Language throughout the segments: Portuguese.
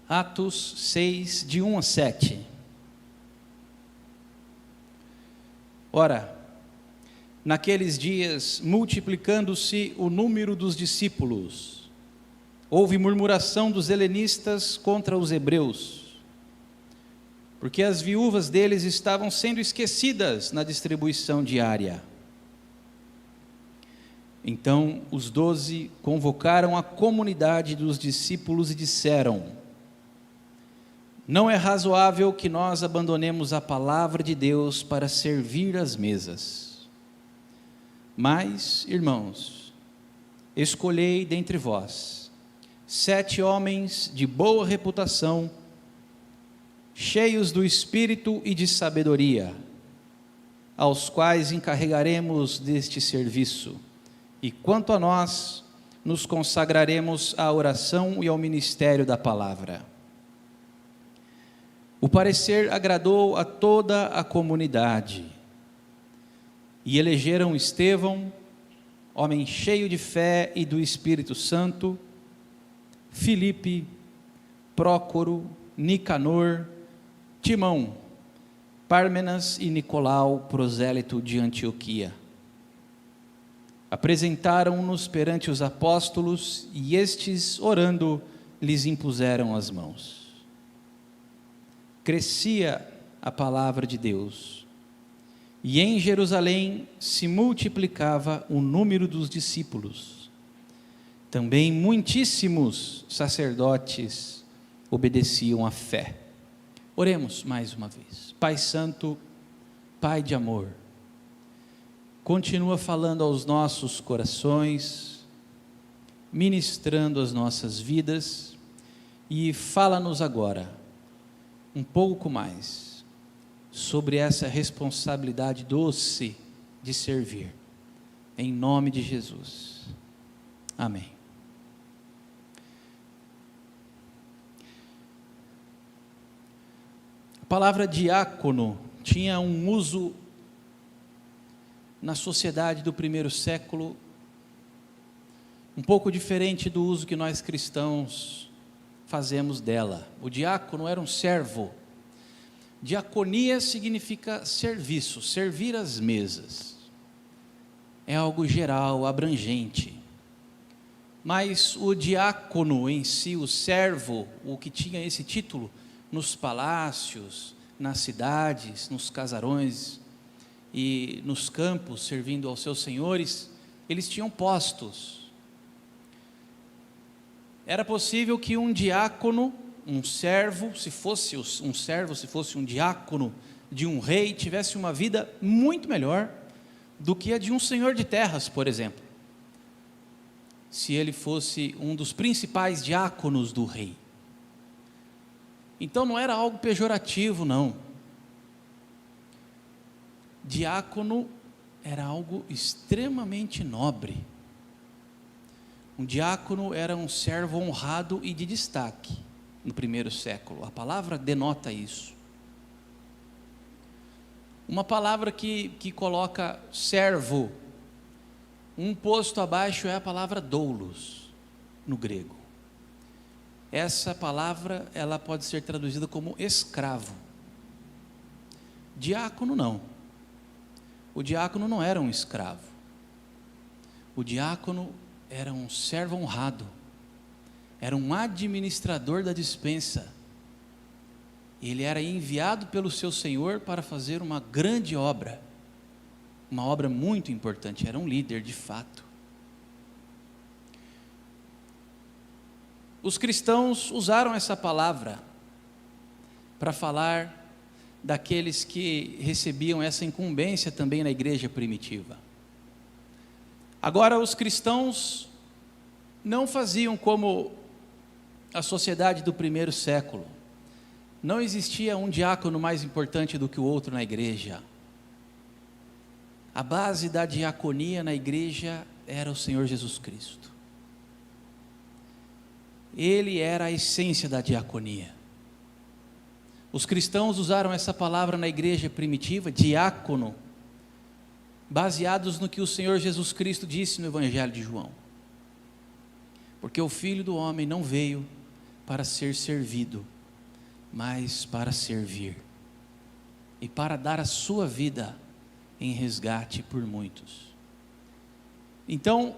Atos 6, de 1 a 7. Ora, naqueles dias, multiplicando-se o número dos discípulos, houve murmuração dos helenistas contra os hebreus, porque as viúvas deles estavam sendo esquecidas na distribuição diária. Então os 12 convocaram a comunidade dos discípulos e disseram: não é razoável que nós abandonemos a palavra de Deus para servir às mesas. Mas, irmãos, escolhei dentre vós 7 homens de boa reputação, cheios do Espírito e de sabedoria, aos quais encarregaremos deste serviço. E quanto a nós, nos consagraremos à oração e ao ministério da palavra. O parecer agradou a toda a comunidade, e elegeram Estevão, homem cheio de fé e do Espírito Santo, Filipe, Prócoro, Nicanor, Timão, Pármenas e Nicolau, prosélito de Antioquia. Apresentaram-nos perante os apóstolos, e estes, orando, lhes impuseram as mãos. Crescia a palavra de Deus, e em Jerusalém se multiplicava o número dos discípulos. Também muitíssimos sacerdotes obedeciam à fé. Oremos mais uma vez. Pai Santo, Pai de amor, continua falando aos nossos corações, ministrando as nossas vidas, e fala-nos agora um pouco mais sobre essa responsabilidade doce de servir, em nome de Jesus, amém. A palavra diácono tinha um uso na sociedade do primeiro século, um pouco diferente do uso que nós cristãos fazemos dela. O diácono era um servo. Diaconia significa serviço, servir às mesas. É algo geral, abrangente. Mas o diácono em si, o servo, o que tinha esse título, nos palácios, nas cidades, nos casarões e nos campos, servindo aos seus senhores, eles tinham postos. Era possível que um diácono, um servo, se fosse um diácono de um rei, tivesse uma vida muito melhor do que a de um senhor de terras, por exemplo, se ele fosse um dos principais diáconos do rei. Então não era algo pejorativo, não. Diácono era algo extremamente nobre. Um diácono era um servo honrado e de destaque no primeiro século. A palavra denota isso. Uma palavra que coloca servo um posto abaixo é a palavra doulos, no grego. Essa palavra, ela pode ser traduzida como escravo. Diácono não. O diácono não era um escravo. O diácono era um servo honrado, era um administrador da despensa. Ele era enviado pelo seu senhor para fazer uma grande obra, uma obra muito importante, era um líder de fato. Os cristãos usaram essa palavra para falar daqueles que recebiam essa incumbência também na igreja primitiva. Agora, os cristãos não faziam como a sociedade do primeiro século. Não existia um diácono mais importante do que o outro na igreja. A base da diaconia na igreja era o Senhor Jesus Cristo. Ele era a essência da diaconia. Os cristãos usaram essa palavra na igreja primitiva, diácono, baseados no que o Senhor Jesus Cristo disse no Evangelho de João. Porque o Filho do Homem não veio para ser servido, mas para servir e para dar a sua vida em resgate por muitos. Então,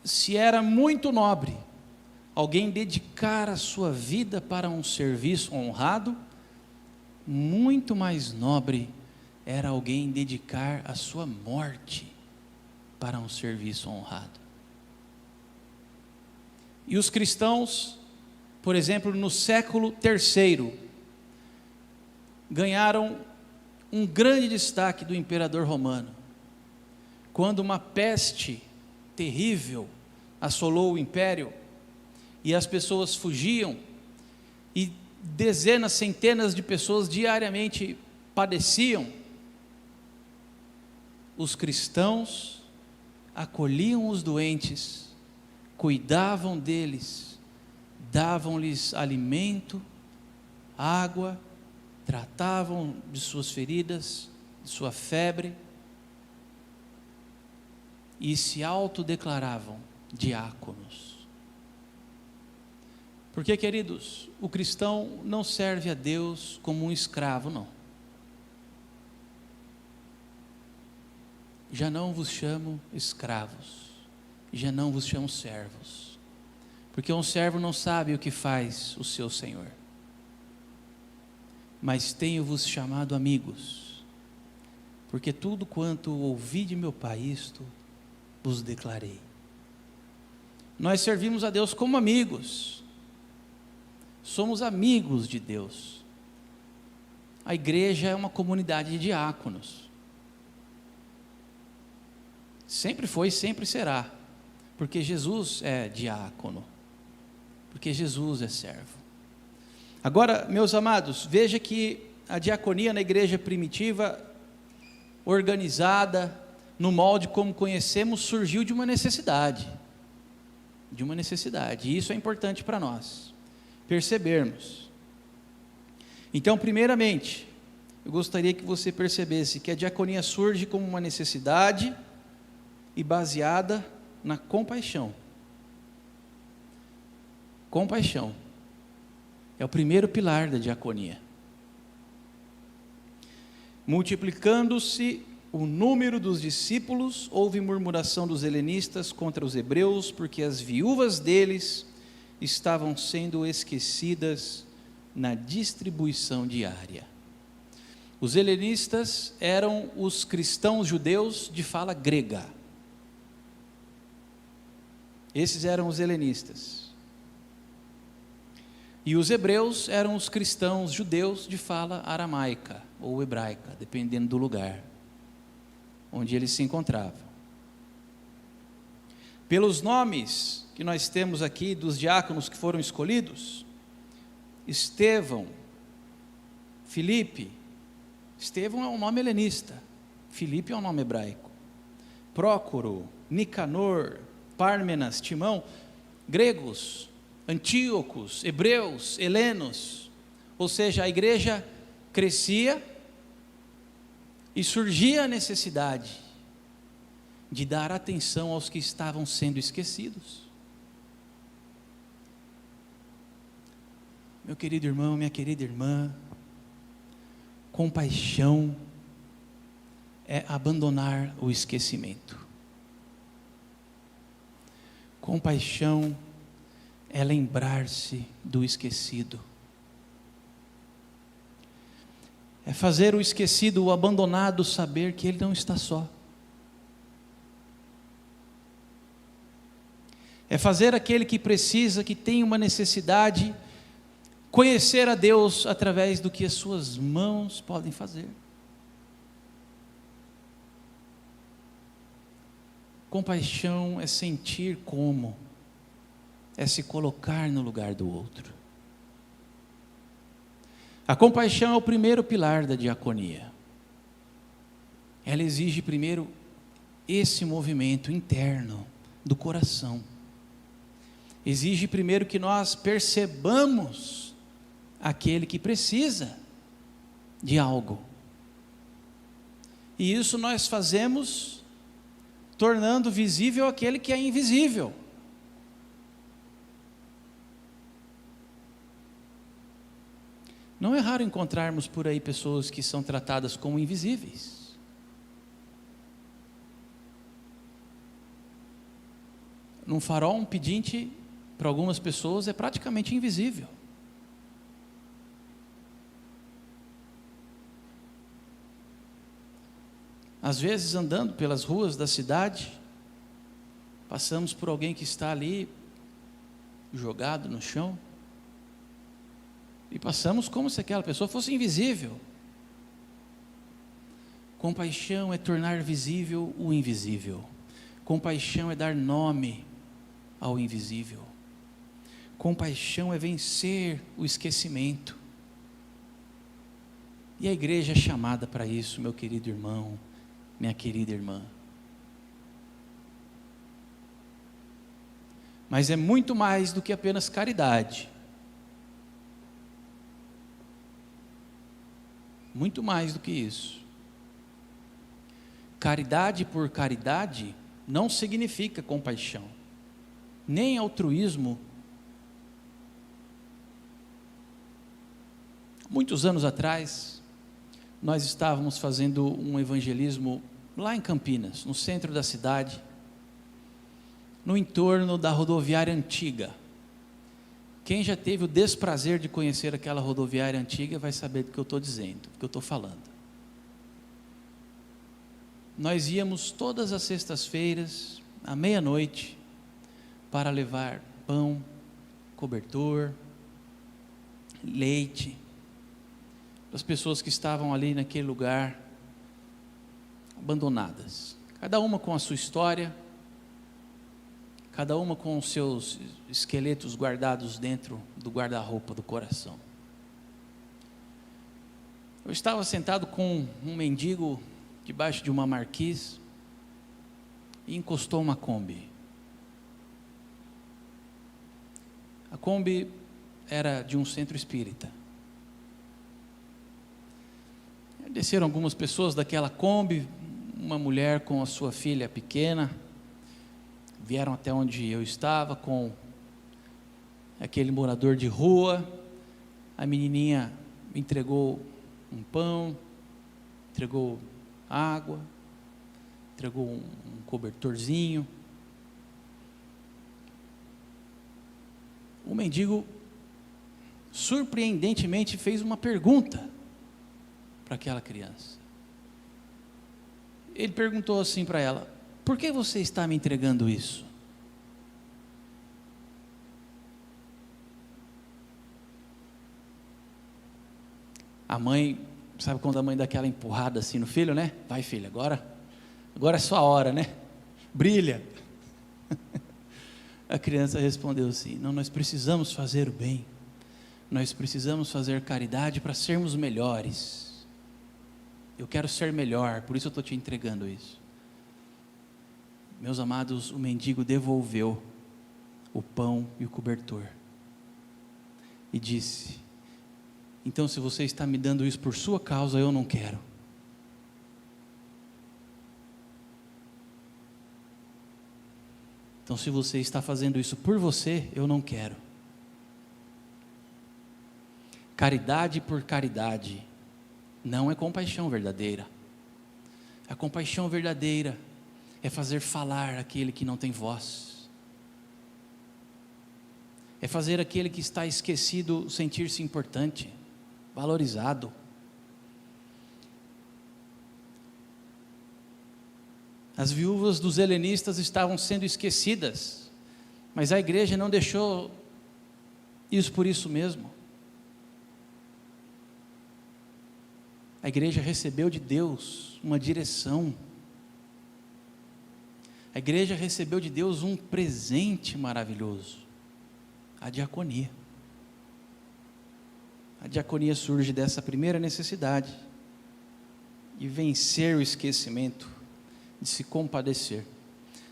se era muito nobre alguém dedicar a sua vida para um serviço honrado, muito mais nobre era alguém dedicar a sua morte para um serviço honrado. E os cristãos, por exemplo, no século III, ganharam um grande destaque do imperador romano, quando uma peste terrível assolou o império, e as pessoas fugiam, e dezenas, centenas de pessoas diariamente padeciam. Os cristãos acolhiam os doentes, cuidavam deles, davam-lhes alimento, água, tratavam de suas feridas, de sua febre, e se autodeclaravam diáconos. Porque, queridos, o cristão não serve a Deus como um escravo, não. Já não vos chamo escravos, já não vos chamo servos, porque um servo não sabe o que faz o seu senhor. Mas tenho-vos chamado amigos, porque tudo quanto ouvi de meu Pai, isto vos declarei. Nós servimos a Deus como amigos, somos amigos de Deus. A igreja é uma comunidade de diáconos, sempre foi e sempre será, porque Jesus é diácono, porque Jesus é servo. Agora, meus amados, veja que a diaconia na igreja primitiva, organizada, no molde como conhecemos, surgiu de uma necessidade, e isso é importante para nós percebermos. Então, primeiramente, eu gostaria que você percebesse que a diaconia surge como uma necessidade e baseada na compaixão. Compaixão é o primeiro pilar da diaconia. Multiplicando-se o número dos discípulos, houve murmuração dos helenistas contra os hebreus, porque as viúvas deles estavam sendo esquecidas na distribuição diária. Os helenistas eram os cristãos judeus de fala grega. Esses eram os helenistas. E os hebreus eram os cristãos judeus de fala aramaica ou hebraica, dependendo do lugar onde eles se encontravam. Pelos nomes que nós temos aqui dos diáconos que foram escolhidos, Estevão, Filipe, Estevão é um nome helenista, Filipe é um nome hebraico, Prócoro, Nicanor, Pármenas, Timão, gregos, Antíocos, hebreus, helenos, ou seja, a igreja crescia e surgia a necessidade de dar atenção aos que estavam sendo esquecidos. Meu querido irmão, minha querida irmã, compaixão é abandonar o esquecimento. Compaixão é lembrar-se do esquecido. É fazer o esquecido, o abandonado, saber que ele não está só. É fazer aquele que precisa, que tem uma necessidade, conhecer a Deus através do que as suas mãos podem fazer. Compaixão é sentir como, é se colocar no lugar do outro. A compaixão é o primeiro pilar da diaconia. Ela exige primeiro esse movimento interno do coração. Exige primeiro que nós percebamos aquele que precisa de algo. E isso nós fazemos tornando visível aquele que é invisível. Não é raro encontrarmos por aí pessoas que são tratadas como invisíveis. Num farol, um pedinte, para algumas pessoas, é praticamente invisível. Às vezes, andando pelas ruas da cidade, passamos por alguém que está ali, jogado no chão, e passamos como se aquela pessoa fosse invisível. Compaixão é tornar visível o invisível. Compaixão é dar nome ao invisível. Compaixão é vencer o esquecimento. E a igreja é chamada para isso, meu querido irmão, minha querida irmã. Mas é muito mais do que apenas caridade. Muito mais do que isso. Caridade por caridade não significa compaixão, nem altruísmo. Muitos anos atrás, nós estávamos fazendo um evangelismo lá em Campinas, no centro da cidade, no entorno da rodoviária antiga. Quem já teve o desprazer de conhecer aquela rodoviária antiga vai saber do que eu estou dizendo, do que eu estou falando. Nós íamos todas as sextas-feiras, à meia-noite, para levar pão, cobertor, leite, para as pessoas que estavam ali naquele lugar, abandonadas. Cada uma com a sua história, cada uma com os seus esqueletos guardados dentro do guarda-roupa do coração. Eu estava sentado com um mendigo debaixo de uma marquise e encostou uma Kombi. A Kombi era de um centro espírita. Desceram algumas pessoas daquela Kombi, uma mulher com a sua filha pequena, vieram até onde eu estava com aquele morador de rua. A menininha me entregou um pão, entregou água, entregou um cobertorzinho. O mendigo surpreendentemente fez uma pergunta para aquela criança. Ele perguntou assim para ela: por que você está me entregando isso? A mãe, sabe quando a mãe dá aquela empurrada assim no filho, né? Vai, filho, agora é sua hora, né? Brilha. A criança respondeu assim: não, nós precisamos fazer o bem, nós precisamos fazer caridade para sermos melhores. Eu quero ser melhor, por isso eu estou te entregando isso. Meus amados, o mendigo devolveu o pão e o cobertor e disse: então, se você está me dando isso por sua causa, eu não quero. Então, se você está fazendo isso por você, eu não quero. Caridade por caridade não é compaixão verdadeira. A compaixão verdadeira é fazer falar aquele que não tem voz. É fazer aquele que está esquecido sentir-se importante, valorizado. As viúvas dos helenistas estavam sendo esquecidas, mas a igreja não deixou isso por isso mesmo. A igreja recebeu de Deus uma direção. A igreja recebeu de Deus um presente maravilhoso: a diaconia. A diaconia surge dessa primeira necessidade de vencer o esquecimento, de se compadecer.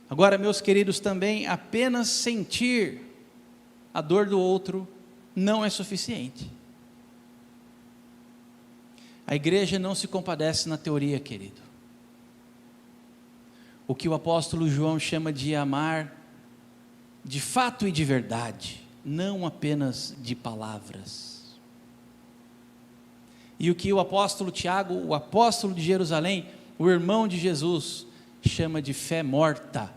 Agora, meus queridos, também apenas sentir a dor do outro não é suficiente. A igreja não se compadece na teoria, querido. O que o apóstolo João chama de amar de fato e de verdade, não apenas de palavras. E o que o apóstolo Tiago, o apóstolo de Jerusalém, o irmão de Jesus, chama de fé morta,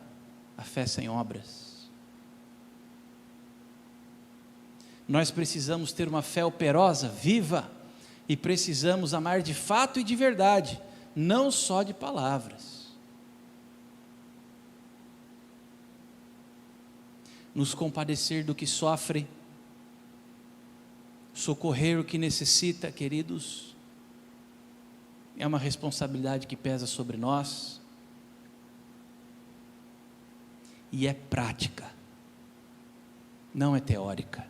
a fé sem obras. Nós precisamos ter uma fé operosa, viva, e precisamos amar de fato e de verdade, não só de palavras. Nos compadecer do que sofre, socorrer o que necessita, queridos, é uma responsabilidade que pesa sobre nós, e é prática, não é teórica.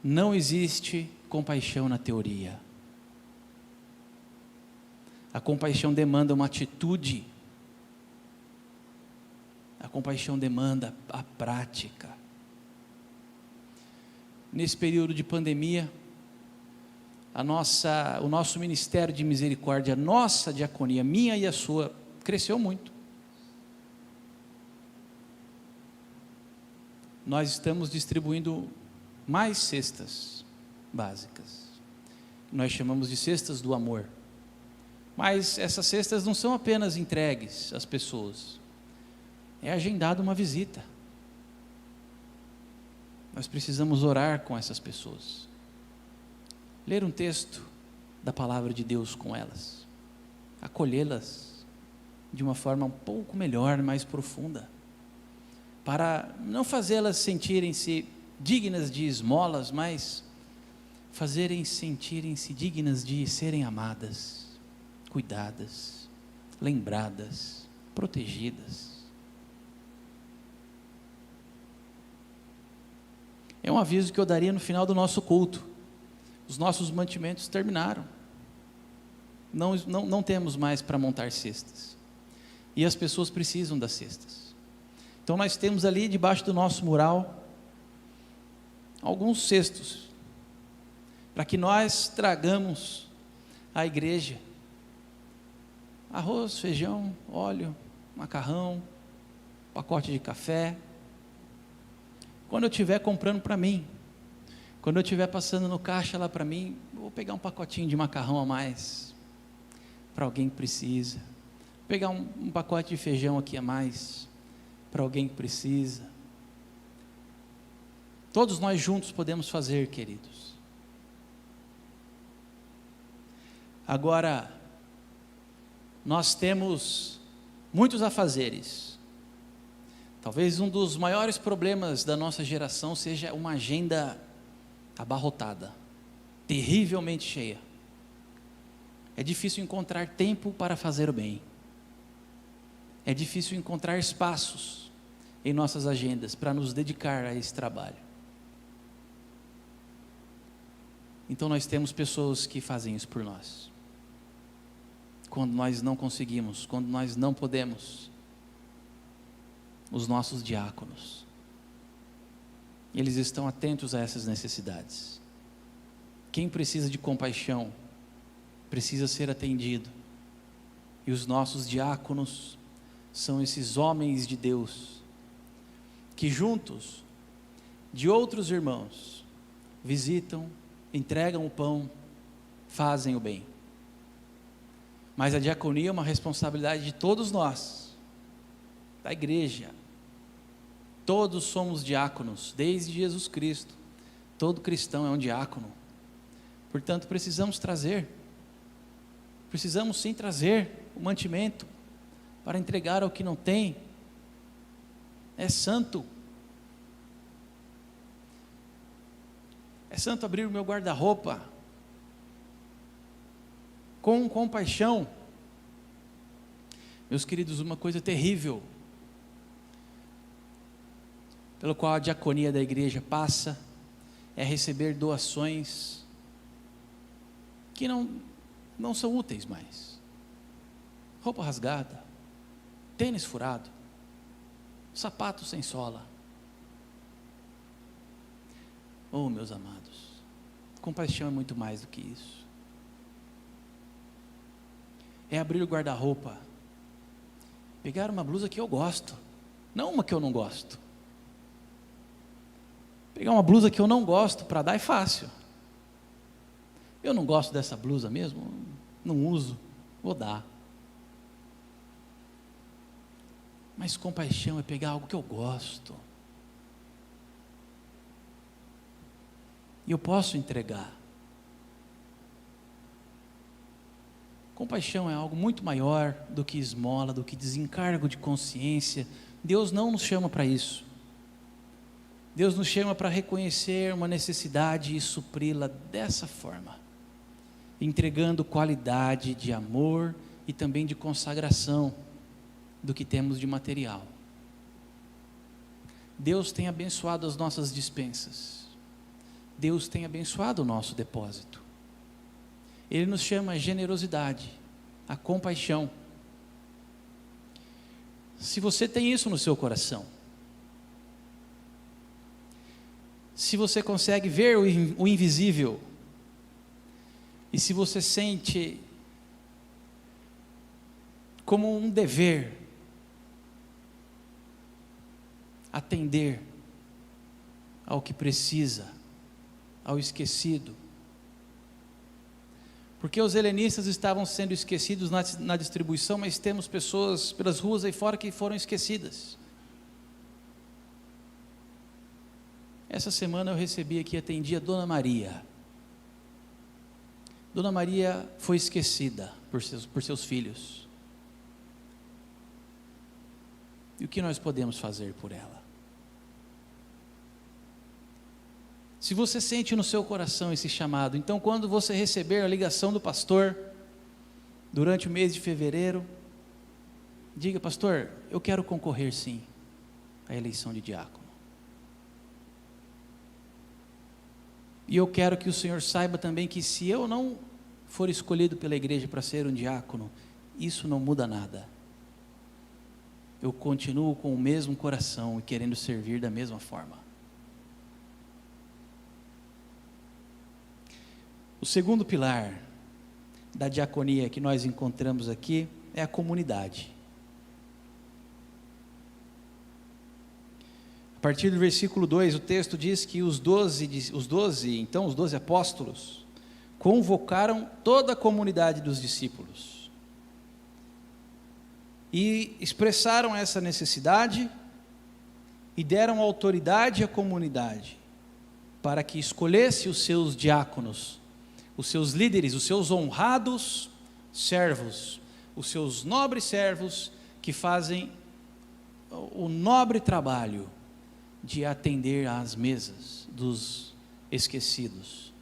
Não existe compaixão na teoria. A compaixão demanda uma atitude, a compaixão demanda a prática. Nesse período de pandemia, o nosso ministério de misericórdia, a nossa diaconia, minha e a sua, cresceu muito. Nós estamos distribuindo mais cestas básicas. Nós chamamos de cestas do amor. Mas essas cestas não são apenas entregues às pessoas. É agendada uma visita. Nós precisamos orar com essas pessoas. Ler um texto da palavra de Deus com elas. Acolhê-las de uma forma um pouco melhor, mais profunda. Para não fazê-las sentirem-se dignas de esmolas, mas sentirem-se dignas de serem amadas, cuidadas, lembradas, protegidas. É um aviso que eu daria no final do nosso culto. Os nossos mantimentos terminaram. Não temos mais para montar cestas. E as pessoas precisam das cestas. Então nós temos ali debaixo do nosso mural alguns cestos para que nós tragamos à igreja arroz, feijão, óleo, macarrão, pacote de café. Quando eu estiver comprando para mim, quando eu estiver passando no caixa lá para mim, vou pegar um pacotinho de macarrão a mais para alguém que precisa, vou pegar um pacote de feijão aqui a mais para alguém que precisa. Todos nós juntos podemos fazer, queridos. Agora, nós temos muitos afazeres. Talvez um dos maiores problemas da nossa geração seja uma agenda abarrotada, terrivelmente cheia. É difícil encontrar tempo para fazer o bem. É difícil encontrar espaços em nossas agendas para nos dedicar a esse trabalho. Então nós temos pessoas que fazem isso por nós. Quando nós não conseguimos, quando nós não podemos, os nossos diáconos, eles estão atentos a essas necessidades. Quem precisa de compaixão, precisa ser atendido. E os nossos diáconos são esses homens de Deus, que juntos, de outros irmãos, visitam, entregam o pão, fazem o bem. Mas a diaconia é uma responsabilidade de todos nós, da igreja. Todos somos diáconos, desde Jesus Cristo. Todo cristão é um diácono. Portanto, precisamos sim trazer o mantimento para entregar ao que não tem. É santo. É santo abrir o meu guarda-roupa com compaixão. Meus queridos, uma coisa terrível pelo qual a diaconia da igreja passa é receber doações que não são úteis mais. Roupa rasgada, tênis furado, sapato sem sola. Oh, meus amados, compaixão é muito mais do que isso. É abrir o guarda-roupa, pegar uma blusa que eu gosto, não uma que eu não gosto. Pegar uma blusa que eu não gosto para dar é fácil. Eu não gosto dessa blusa mesmo, não uso, vou dar. Mas compaixão é pegar algo que eu gosto. E eu posso entregar. Compaixão é algo muito maior do que esmola, do que desencargo de consciência. Deus não nos chama para isso. Deus nos chama para reconhecer uma necessidade e supri-la dessa forma, entregando qualidade de amor e também de consagração do que temos de material. Deus tem abençoado as nossas despensas. Deus tem abençoado o nosso depósito. Ele nos chama a generosidade, a compaixão. Se você tem isso no seu coração, se você consegue ver o invisível, e se você sente como um dever atender ao que precisa, ao esquecido, porque os helenistas estavam sendo esquecidos na distribuição, mas temos pessoas pelas ruas aí fora que foram esquecidas. Essa semana eu recebi aqui, atendi a Dona Maria. Dona Maria foi esquecida por seus filhos. E o que nós podemos fazer por ela? Se você sente no seu coração esse chamado, então quando você receber a ligação do pastor, durante o mês de fevereiro, diga: pastor, eu quero concorrer sim, à eleição de diácono. E eu quero que o Senhor saiba também que se eu não for escolhido pela igreja para ser um diácono, isso não muda nada. Eu continuo com o mesmo coração e querendo servir da mesma forma. O segundo pilar da diaconia que nós encontramos aqui é a comunidade. A partir do versículo 2, o texto diz que os 12 apóstolos convocaram toda a comunidade dos discípulos e expressaram essa necessidade e deram autoridade à comunidade para que escolhesse os seus diáconos, os seus líderes, os seus honrados servos, os seus nobres servos que fazem o nobre trabalho de atender às mesas dos esquecidos.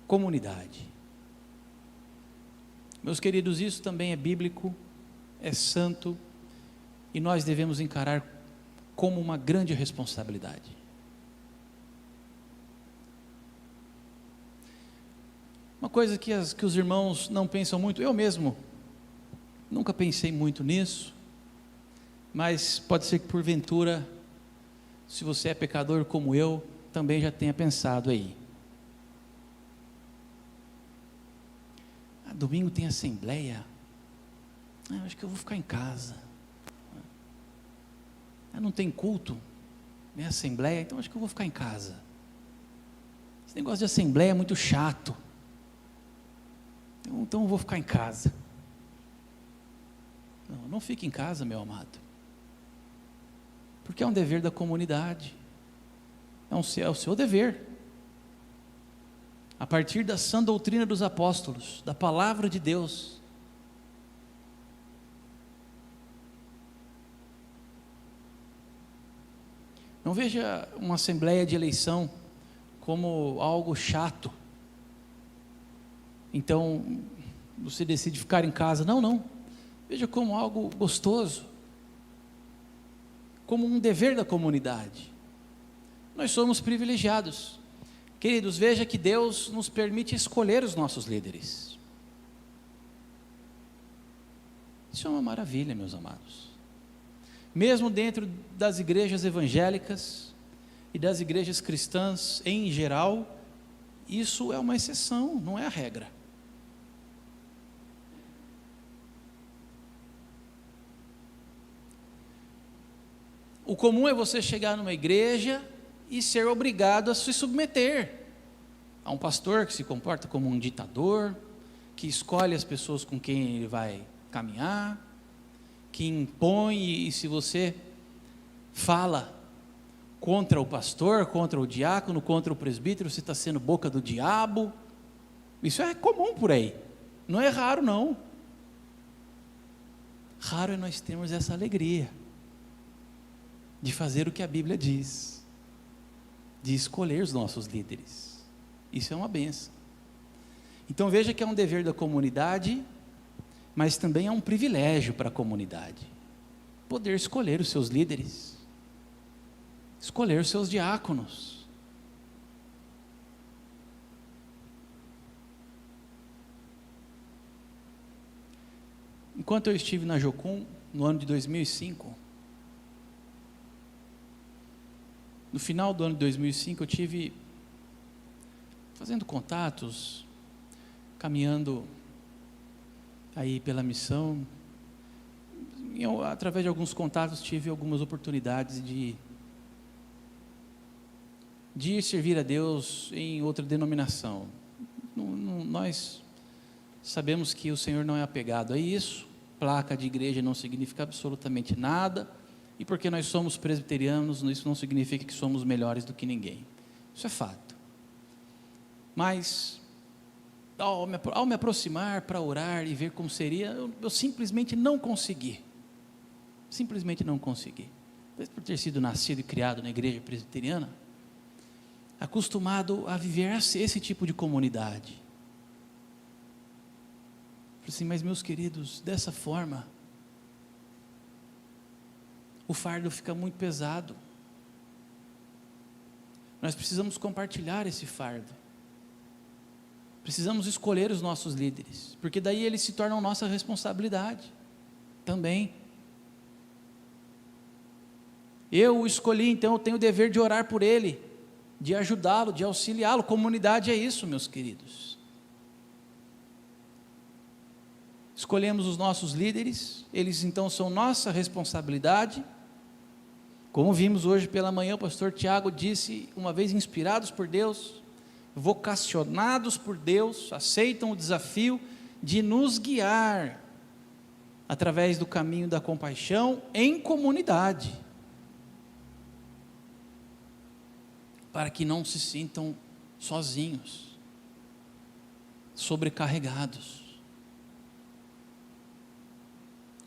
Comunidade. Meus queridos, isso também é bíblico, é santo, e nós devemos encarar como uma grande responsabilidade. Uma coisa que os irmãos não pensam muito, eu mesmo nunca pensei muito nisso, mas pode ser que porventura, se você é pecador como eu, também já tenha pensado aí. Domingo tem assembleia, acho que eu vou ficar em casa. Não tem culto, nem assembleia, então acho que eu vou ficar em casa. Esse negócio de assembleia é muito chato, então eu vou ficar em casa. Não fique em casa, meu amado, porque é um dever da comunidade, é o seu dever, a partir da sã doutrina dos apóstolos, da palavra de Deus. Não veja uma assembleia de eleição como algo chato, então você decide ficar em casa. Não, veja como algo gostoso, como um dever da comunidade. Nós somos privilegiados, queridos. Veja que Deus nos permite escolher os nossos líderes. Isso é uma maravilha, meus amados. Mesmo dentro das igrejas evangélicas e das igrejas cristãs em geral, isso é uma exceção, não é a regra. O comum é você chegar numa igreja e ser obrigado a se submeter Há um pastor que se comporta como um ditador, que escolhe as pessoas com quem ele vai caminhar, que impõe, e se você fala contra o pastor, contra o diácono, contra o presbítero, você está sendo boca do diabo. Isso é comum por aí, não é raro não. Raro é nós termos essa alegria de fazer o que a Bíblia diz, de escolher os nossos líderes. Isso é uma bênção. Então veja que é um dever da comunidade, mas também é um privilégio para a comunidade, poder escolher os seus líderes, escolher os seus diáconos. Enquanto eu estive na Jocum, no ano de 2005, no final do ano de 2005, eu tive fazendo contatos, caminhando aí pela missão, através de alguns contatos tive algumas oportunidades de ir servir a Deus em outra denominação. Nós sabemos que o Senhor não é apegado a isso, placa de igreja não significa absolutamente nada, e porque nós somos presbiterianos, isso não significa que somos melhores do que ninguém, isso é fato. Mas ao me aproximar para orar e ver como seria, eu simplesmente não consegui, talvez por ter sido nascido e criado na igreja presbiteriana, acostumado a viver esse tipo de comunidade. Falei assim, mas meus queridos, dessa forma, o fardo fica muito pesado. Nós precisamos compartilhar esse fardo. Precisamos escolher os nossos líderes, porque daí eles se tornam nossa responsabilidade também. Eu o escolhi, então eu tenho o dever de orar por ele, de ajudá-lo, de auxiliá-lo. Comunidade é isso, meus queridos. Escolhemos os nossos líderes, eles então são nossa responsabilidade. Como vimos hoje pela manhã, o pastor Tiago disse, uma vez inspirados por Deus, vocacionados por Deus, aceitam o desafio de nos guiar através do caminho da compaixão em comunidade, para que não se sintam sozinhos, sobrecarregados.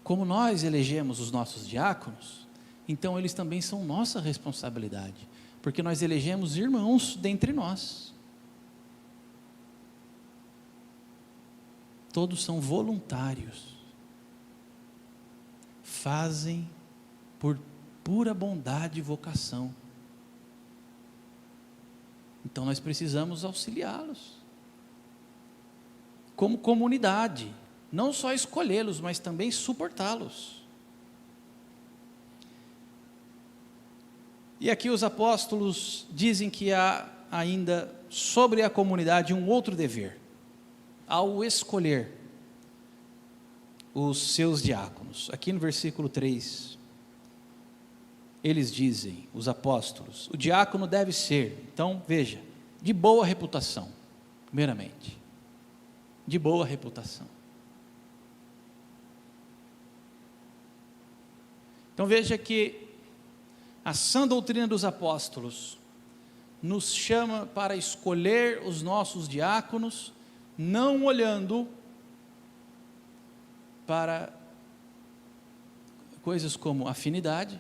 Como nós elegemos os nossos diáconos, então eles também são nossa responsabilidade, porque nós elegemos irmãos dentre nós. Todos são voluntários, fazem por pura bondade e vocação. Então nós precisamos auxiliá-los, como comunidade, não só escolhê-los, mas também suportá-los. E aqui os apóstolos dizem que há ainda sobre a comunidade um outro dever, ao escolher os seus diáconos. Aqui no versículo 3, eles dizem, os apóstolos, o diácono deve ser, então veja, de boa reputação, primeiramente, de boa reputação. Então veja que a sã doutrina dos apóstolos nos chama para escolher os nossos diáconos, não olhando para coisas como afinidade,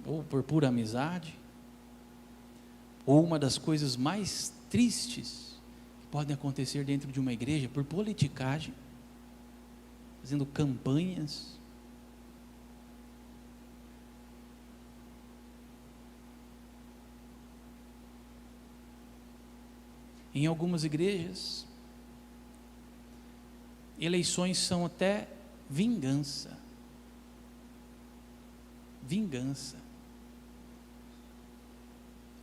ou por pura amizade, ou uma das coisas mais tristes que podem acontecer dentro de uma igreja, por politicagem, fazendo campanhas. Em algumas igrejas, eleições são até vingança. Vingança.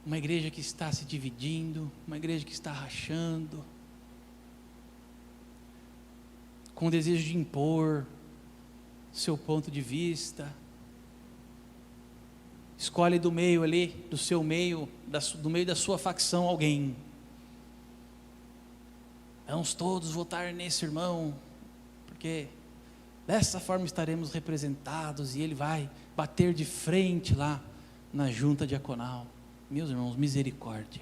Uma igreja que está se dividindo, uma igreja que está rachando, com o desejo de impor seu ponto de vista, Escolhe do meio ali, do seu meio, do meio da sua facção alguém. Vamos todos votar nesse irmão, porque dessa forma estaremos representados, e ele vai bater de frente lá na junta diaconal. Meus irmãos, misericórdia.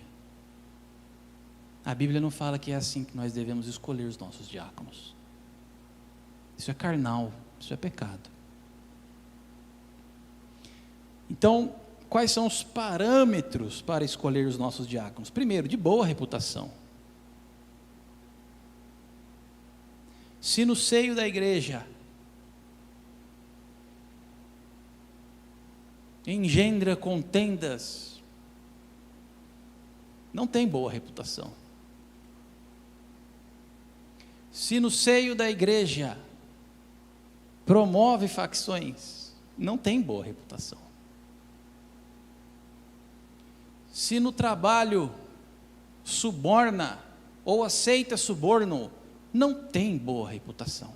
A Bíblia não fala que é assim que nós devemos escolher os nossos diáconos. Isso é carnal, isso é pecado. Então, quais são os parâmetros para escolher os nossos diáconos? Primeiro, de boa reputação. Se no seio da igreja engendra contendas, não tem boa reputação. Se no seio da igreja promove facções, não tem boa reputação. Se no trabalho suborna ou aceita suborno, não tem boa reputação.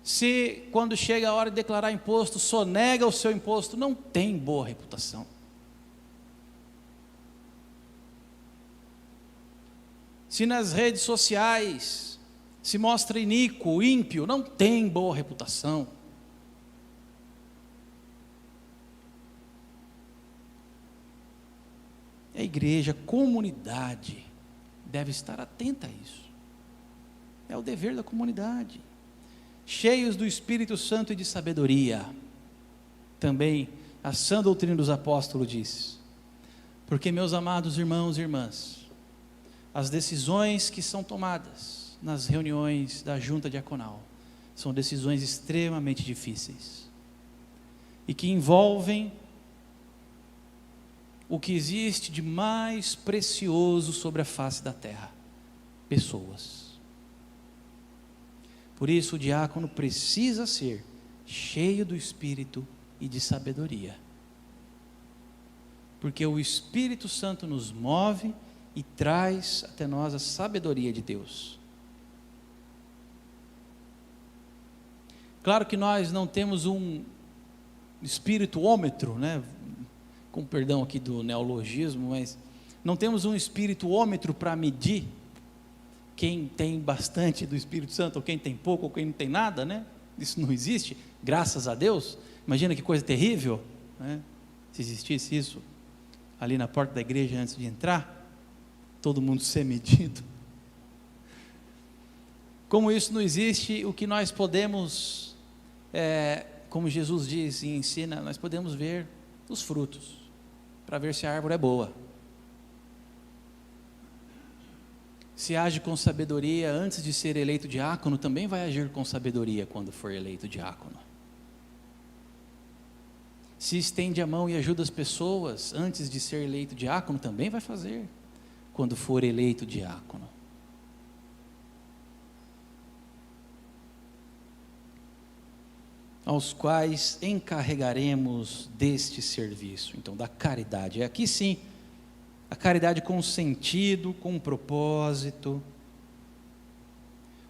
Se quando chega a hora de declarar imposto, sonega o seu imposto, não tem boa reputação. Se nas redes sociais se mostra iníquo, ímpio, não tem boa reputação. A igreja, a comunidade, deve estar atenta a isso. É o dever da comunidade. Cheios do Espírito Santo e de sabedoria. Também a sã doutrina dos apóstolos diz. Porque, meus amados irmãos e irmãs, as decisões que são tomadas nas reuniões da junta diaconal são decisões extremamente difíceis e que envolvem o que existe de mais precioso sobre a face da terra: pessoas. Por isso o diácono precisa ser cheio do Espírito e de sabedoria, porque o Espírito Santo nos move e traz até nós a sabedoria de Deus. Claro que nós não temos um espirituômetro, né? Com perdão aqui do neologismo, mas não temos um espirituômetro para medir quem tem bastante do Espírito Santo, ou quem tem pouco, ou quem não tem nada, né? Isso não existe, graças a Deus. Imagina que coisa terrível, né? Se existisse isso ali na porta da igreja antes de entrar, todo mundo ser medido. Como isso não existe, o que nós podemos, como Jesus diz e ensina, nós podemos ver os frutos, para ver se a árvore é boa. Se age com sabedoria antes de ser eleito diácono, também vai agir com sabedoria quando for eleito diácono. Se estende a mão e ajuda as pessoas antes de ser eleito diácono, também vai fazer quando for eleito diácono. Aos quais encarregaremos deste serviço, então da caridade. Aqui sim, a caridade com sentido, com propósito,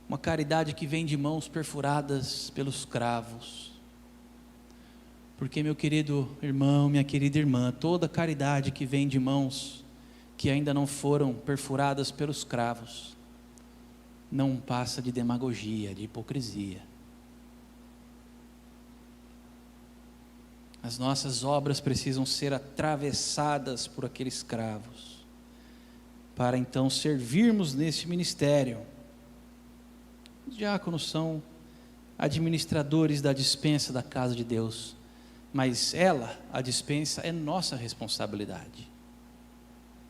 uma caridade que vem de mãos perfuradas pelos cravos, porque, meu querido irmão, minha querida irmã, toda caridade que vem de mãos que ainda não foram perfuradas pelos cravos, não passa de demagogia, de hipocrisia. As nossas obras precisam ser atravessadas por aqueles cravos, para então servirmos nesse ministério. Os diáconos são administradores da despensa da casa de Deus, mas a despensa, é nossa responsabilidade,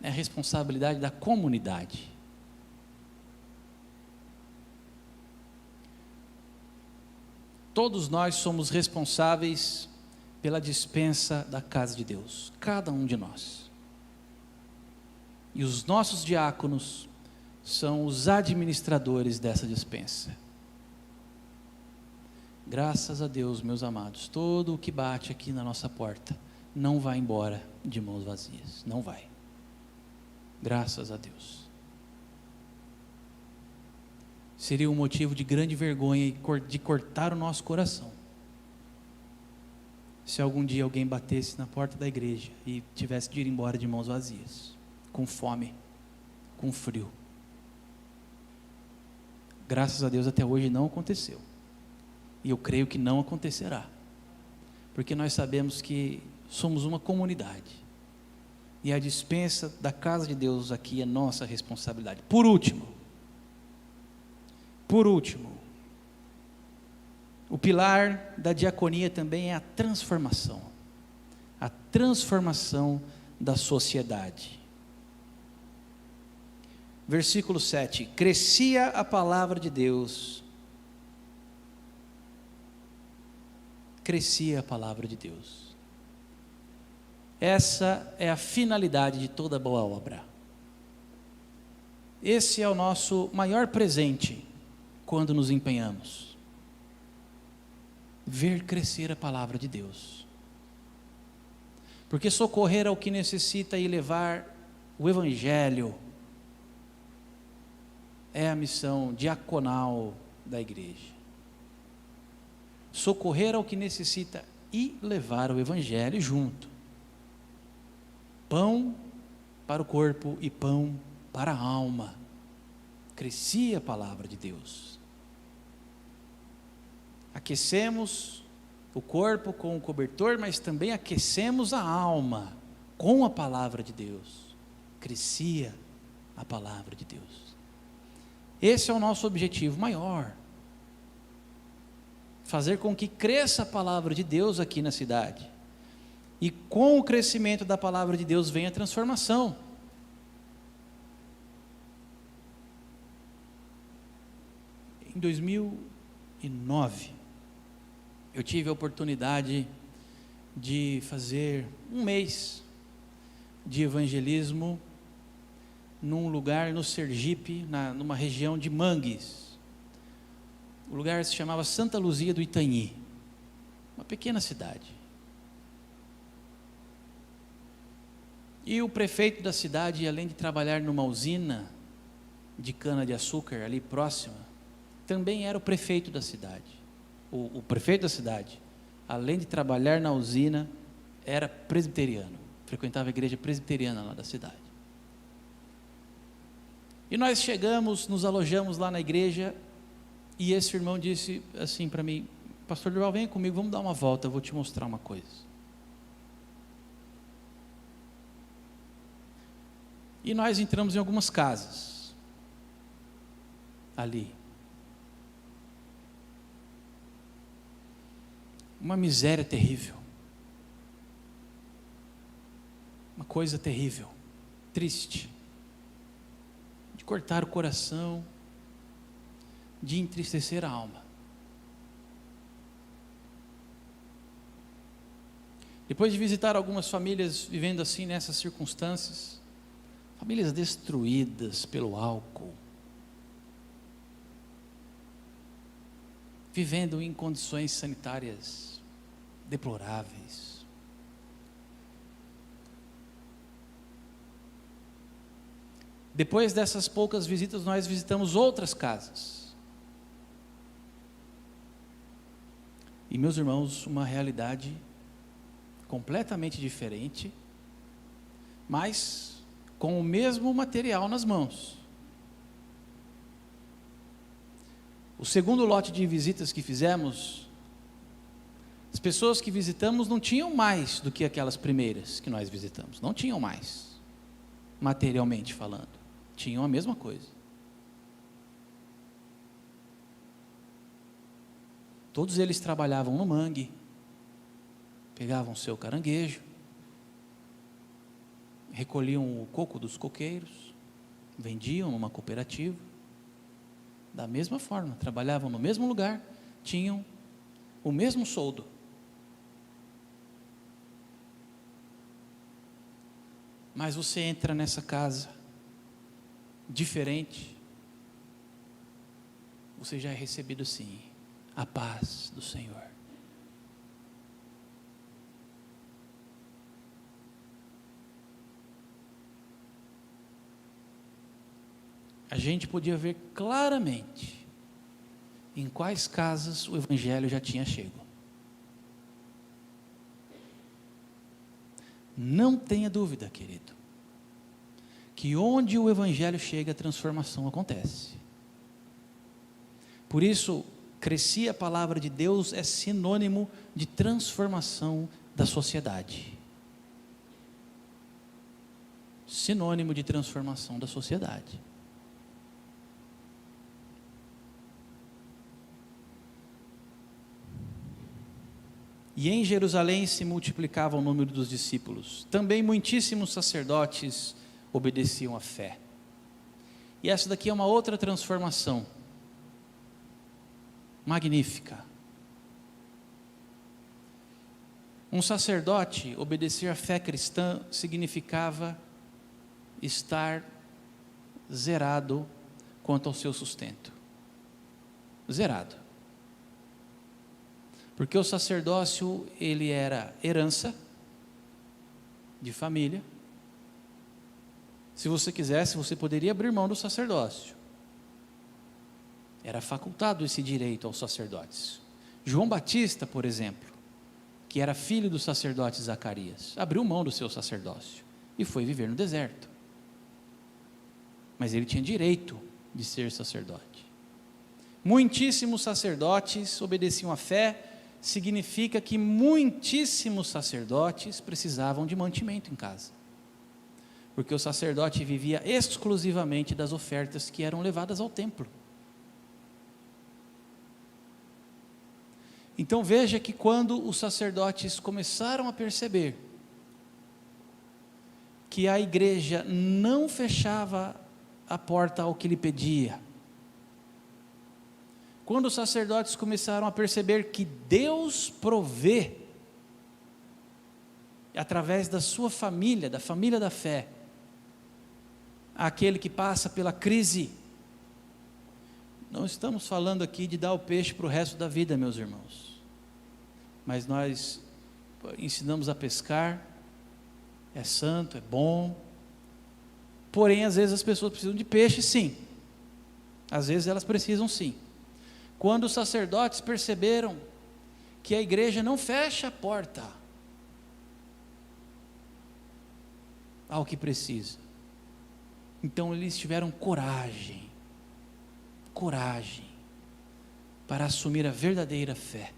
é a responsabilidade da comunidade. Todos nós somos responsáveis pela despensa da casa de Deus, cada um de nós. E os nossos diáconos são os administradores dessa despensa. Graças a Deus, meus amados, todo o que bate aqui na nossa porta não vai embora de mãos vazias, não vai. Graças a Deus. Seria um motivo de grande vergonha e de cortar o nosso coração se algum dia alguém batesse na porta da igreja e tivesse de ir embora de mãos vazias, com fome, com frio. Graças a Deus até hoje não aconteceu. E eu creio que não acontecerá. Porque nós sabemos que somos uma comunidade. E a despensa da casa de Deus aqui é nossa responsabilidade. Por último, o pilar da diaconia também é a transformação da sociedade. Versículo 7, crescia a palavra de Deus, crescia a palavra de Deus. Essa é a finalidade de toda boa obra. Esse é o nosso maior presente quando nos empenhamos. Ver crescer a palavra de Deus. Porque socorrer ao que necessita e levar o Evangelho é a missão diaconal da igreja. Socorrer ao que necessita e levar o Evangelho junto. Pão para o corpo e pão para a alma. Crescia a palavra de Deus. Aquecemos o corpo com o cobertor, mas também aquecemos a alma com a palavra de Deus. Crescia a palavra de Deus. Esse é o nosso objetivo maior. Fazer com que cresça a palavra de Deus aqui na cidade. E com o crescimento da palavra de Deus vem a transformação. Em 2009, eu tive a oportunidade de fazer um mês de evangelismo num lugar no Sergipe, numa região de Mangues. O lugar se chamava Santa Luzia do Itanhi, uma pequena cidade. E o prefeito da cidade, além de trabalhar numa usina de cana-de-açúcar ali próxima, também era o prefeito da cidade. O prefeito da cidade, além de trabalhar na usina, era presbiteriano, frequentava a igreja presbiteriana lá da cidade. E nós chegamos, nos alojamos lá na igreja, e esse irmão disse assim para mim: pastor Durval, vem comigo, vamos dar uma volta, eu vou te mostrar uma coisa. E nós entramos em algumas casas, ali. Uma miséria terrível. Uma coisa terrível, triste. De cortar o coração, de entristecer a alma. Depois de visitar algumas famílias vivendo assim nessas circunstâncias, famílias destruídas pelo álcool, vivendo em condições sanitárias deploráveis. Depois dessas poucas visitas, nós visitamos outras casas. E, meus irmãos, uma realidade completamente diferente, mas com o mesmo material nas mãos. O segundo lote de visitas que fizemos, as pessoas que visitamos não tinham mais do que aquelas primeiras que nós visitamos. Não tinham mais, materialmente falando. Tinham a mesma coisa. Todos eles trabalhavam no mangue, pegavam seu caranguejo, recolhiam o coco dos coqueiros, vendiam numa cooperativa. Da mesma forma, trabalhavam no mesmo lugar, tinham o mesmo soldo. Mas você entra nessa casa diferente, você já é recebido sim, a paz do Senhor. A gente podia ver claramente em quais casas o Evangelho já tinha chego. Não tenha dúvida, querido, que onde o Evangelho chega, a transformação acontece. Por isso, crescer a palavra de Deus é sinônimo de transformação da sociedade. Sinônimo de transformação da sociedade. E em Jerusalém se multiplicava o número dos discípulos. Também muitíssimos sacerdotes obedeciam à fé. E essa daqui é uma outra transformação magnífica. Um sacerdote obedecer à fé cristã significava estar zerado quanto ao seu sustento. Zerado. Porque o sacerdócio, ele era herança de família. Se você quisesse, você poderia abrir mão do sacerdócio. Era facultado esse direito aos sacerdotes. João Batista, por exemplo, que era filho do sacerdote Zacarias, abriu mão do seu sacerdócio e foi viver no deserto. Mas ele tinha direito de ser sacerdote. Muitíssimos sacerdotes obedeciam à fé, significa que muitíssimos sacerdotes precisavam de mantimento em casa. Porque o sacerdote vivia exclusivamente das ofertas que eram levadas ao templo. Então veja que quando os sacerdotes começaram a perceber que a igreja não fechava a porta ao que lhe pedia, quando os sacerdotes começaram a perceber que Deus provê, através da sua família, da família da fé, aquele que passa pela crise, não estamos falando aqui de dar o peixe para o resto da vida, meus irmãos, mas nós ensinamos a pescar, é santo, é bom, porém às vezes as pessoas precisam de peixe sim, às vezes elas precisam sim. Quando os sacerdotes perceberam que a igreja não fecha a porta ao que precisa, então eles tiveram coragem para assumir a verdadeira fé,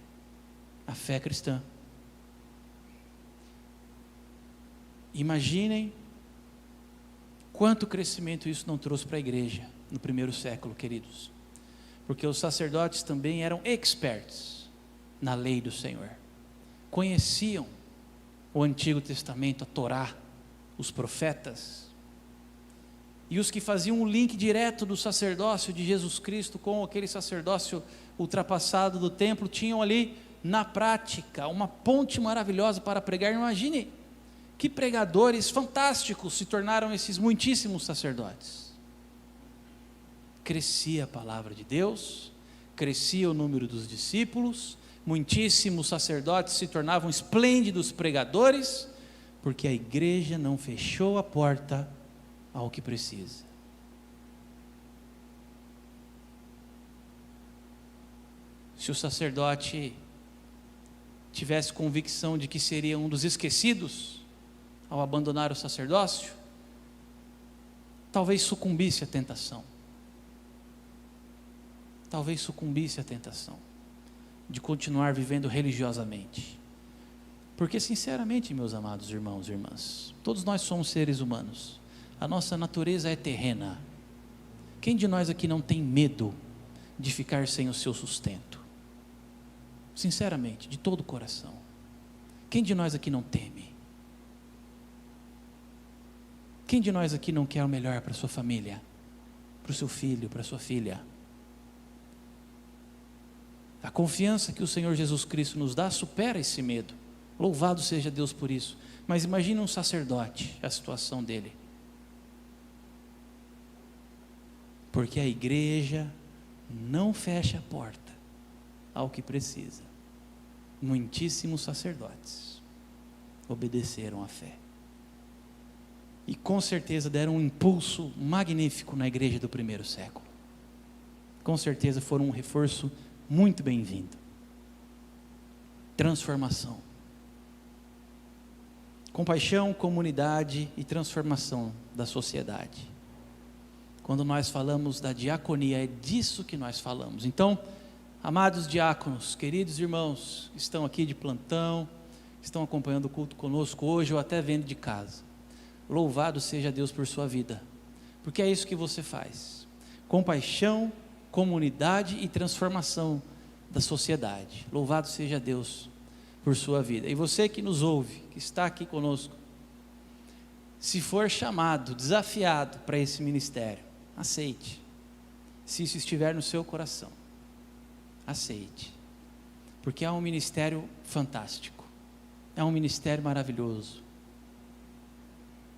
a fé cristã. Imaginem quanto crescimento isso não trouxe para a igreja no primeiro século, queridos. Porque os sacerdotes também eram experts na lei do Senhor. Conheciam o Antigo Testamento, a Torá, os profetas. E os que faziam um link direto do sacerdócio de Jesus Cristo com aquele sacerdócio ultrapassado do templo, tinham ali, na prática, uma ponte maravilhosa para pregar. Imagine que pregadores fantásticos se tornaram esses muitíssimos sacerdotes. Crescia a palavra de Deus, crescia o número dos discípulos, muitíssimos sacerdotes se tornavam esplêndidos pregadores, porque a igreja não fechou a porta ao que precisa. Se o sacerdote tivesse convicção de que seria um dos esquecidos ao abandonar o sacerdócio, talvez sucumbisse à tentação. Talvez sucumbisse à tentação de continuar vivendo religiosamente. Porque sinceramente, meus amados irmãos e irmãs, todos nós somos seres humanos, a nossa natureza é terrena. Quem de nós aqui não tem medo de ficar sem o seu sustento? Sinceramente, de todo o coração. Quem de nós aqui não teme? Quem de nós aqui não quer o melhor para a sua família, para o seu filho, para a sua filha? A confiança que o Senhor Jesus Cristo nos dá supera esse medo. Louvado seja Deus por isso. Mas imagine um sacerdote, a situação dele. Porque a igreja não fecha a porta ao que precisa. Muitíssimos sacerdotes obedeceram à fé. E com certeza deram um impulso magnífico na igreja do primeiro século. Com certeza foram um reforço muito bem-vindo. Transformação. Compaixão, comunidade e transformação da sociedade. Quando nós falamos da diaconia, é disso que nós falamos. Então, amados diáconos, queridos irmãos, que estão aqui de plantão, que estão acompanhando o culto conosco hoje ou até vendo de casa, louvado seja Deus por sua vida, porque é isso que você faz. Compaixão, comunidade e transformação da sociedade. Louvado seja Deus por sua vida. E você que nos ouve, que está aqui conosco, se for chamado, desafiado para esse ministério, aceite. Se isso estiver no seu coração, aceite. Porque é um ministério fantástico. É um ministério maravilhoso.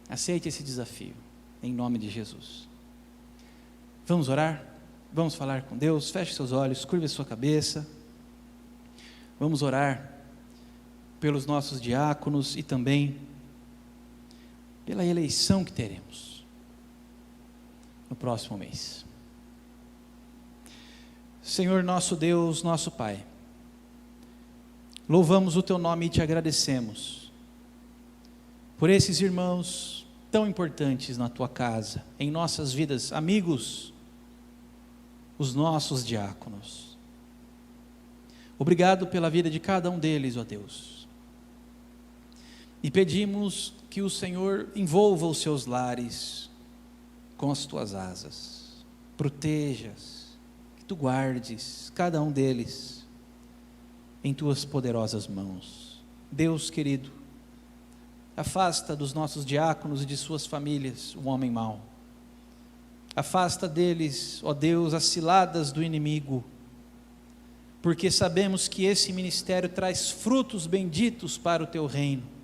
Aceite esse desafio, em nome de Jesus. Vamos orar? Vamos falar com Deus? Feche seus olhos, curve a sua cabeça. Vamos orar pelos nossos diáconos e também pela eleição que teremos no próximo mês. Senhor nosso Deus, nosso Pai, louvamos o Teu nome e Te agradecemos por esses irmãos tão importantes na Tua casa, em nossas vidas, amigos, os nossos diáconos. Obrigado pela vida de cada um deles, ó Deus. E pedimos que o Senhor envolva os seus lares com as Tuas asas, protejas, que Tu guardes cada um deles em Tuas poderosas mãos. Deus querido, afasta dos nossos diáconos e de suas famílias o homem mau. Afasta deles, ó Deus, as ciladas do inimigo, porque sabemos que esse ministério traz frutos benditos para o Teu reino.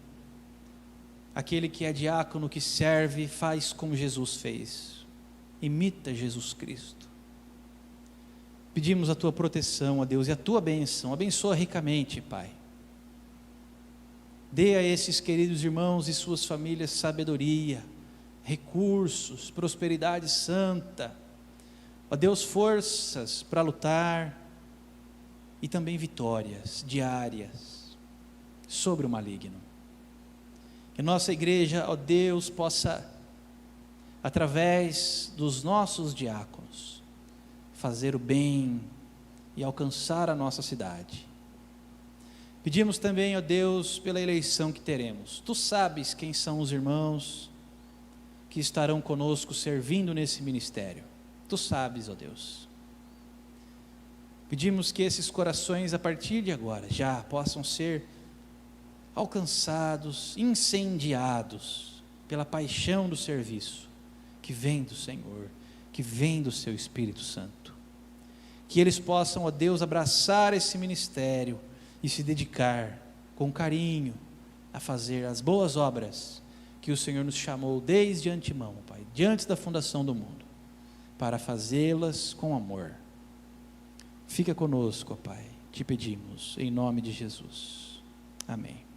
Aquele que é diácono, que serve, faz como Jesus fez, imita Jesus Cristo. Pedimos a Tua proteção, ó Deus, e a Tua bênção, abençoa ricamente, Pai. Dê a esses queridos irmãos e suas famílias sabedoria, recursos, prosperidade santa, ó Deus, forças para lutar, e também vitórias diárias sobre o maligno. Que nossa igreja, ó Deus, possa, através dos nossos diáconos, fazer o bem e alcançar a nossa cidade. Pedimos também, ó Deus, pela eleição que teremos. Tu sabes quem são os irmãos que estarão conosco servindo nesse ministério. Tu sabes, ó Deus. Pedimos que esses corações, a partir de agora, já possam ser alcançados, incendiados pela paixão do serviço que vem do Senhor, que vem do Seu Espírito Santo. Que eles possam, ó Deus, abraçar esse ministério e se dedicar com carinho a fazer as boas obras que o Senhor nos chamou desde antemão, Pai, diante da fundação do mundo, para fazê-las com amor. Fica conosco, ó Pai, te pedimos, em nome de Jesus. Amém.